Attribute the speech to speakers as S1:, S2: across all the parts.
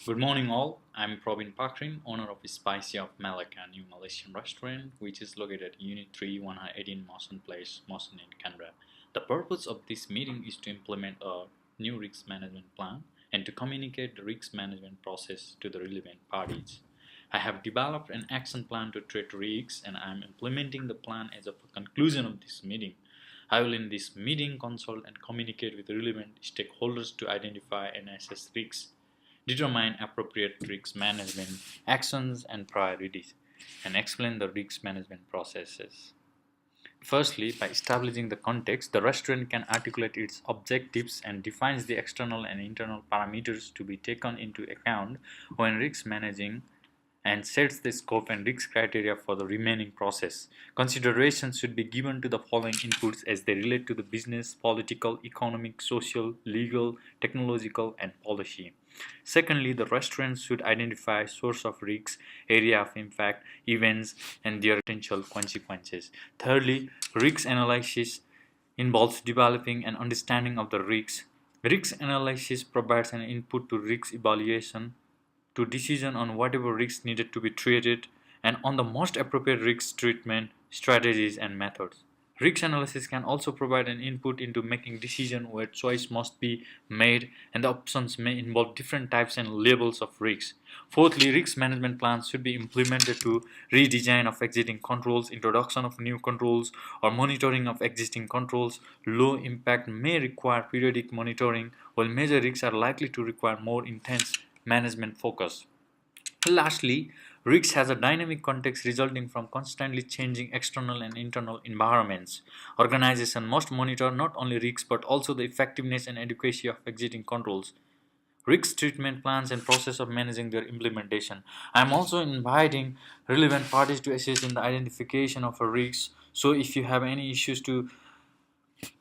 S1: Good morning, all. I'm Probin Pakrin, owner of Spicy of Malacca, a new Malaysian restaurant, which is located at Unit 3, 118 Mawson Place, Mawson in Canberra. The purpose of this meeting is to implement a new risk management plan and to communicate the risk management process to the relevant parties. I have developed an action plan to treat risks, and I am implementing the plan as of the conclusion of this meeting. I will in this meeting consult and communicate with relevant stakeholders to identify and assess risks, determine appropriate risk management actions and priorities, and explain the risk management processes. Firstly, by establishing the context, the restaurant can articulate its objectives and defines the external and internal parameters to be taken into account when risk managing and sets the scope and risk criteria for the remaining process. Consideration should be given to the following inputs as they relate to the business, political, economic, social, legal, technological, and policy. Secondly, the restaurant should identify source of risks, area of impact, events, and their potential consequences. Thirdly, risk analysis involves developing an understanding of the risks. Risk analysis provides an input to risk evaluation, to decision on whatever risks needed to be treated, and on the most appropriate risk treatment strategies and methods. Risk analysis can also provide an input into making decision where choice must be made, and the options may involve different types and levels of risks. Fourthly, risk management plans should be implemented to redesign of existing controls, introduction of new controls, or monitoring of existing controls. Low impact may require periodic monitoring, while major risks are likely to require more intense management focus. Lastly, risk has a dynamic context resulting from constantly changing external and internal environments. Organizations must monitor not only risks but also the effectiveness and adequacy of existing controls, risk treatment plans, and process of managing their implementation. I am also inviting relevant parties to assist in the identification of a risk. So if you have any issues to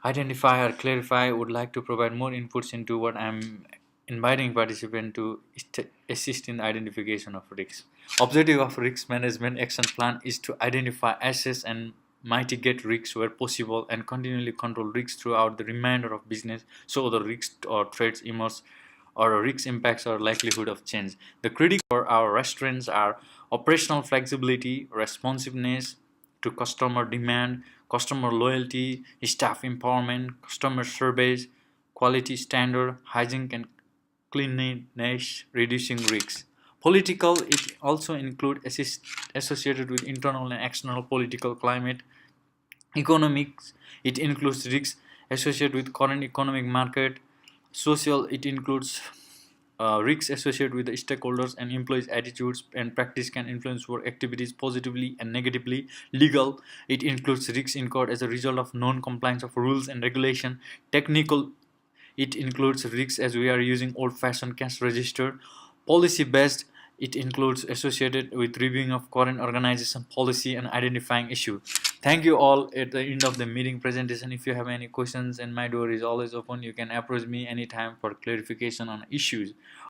S1: identify or clarify, would like to provide more inputs into what I'm inviting participants to assist in the identification of risks. Objective of risk management action plan is to identify, assess, and mitigate risks where possible and continually control risks throughout the remainder of business so the risks or threats emerge or risk impacts or likelihood of change. The critical for our restaurants are operational flexibility, responsiveness to customer demand, customer loyalty, staff empowerment, customer service, quality standard, hygiene and cleanliness, reducing risks. Political, it also include associated with internal and external political climate. Economics, it includes risks associated with current economic market. Social, it includes risks associated with the stakeholders and employees' attitudes and practice can influence work activities positively and negatively. Legal, it includes risks incurred as a result of non-compliance of rules and regulation. Technical, it includes risks as we are using old-fashioned cash register. Policy-based, it includes associated with reviewing of current organization policy and identifying issues. Thank you all at the end of the meeting presentation. If you have any questions, and my door is always open, you can approach me anytime for clarification on issues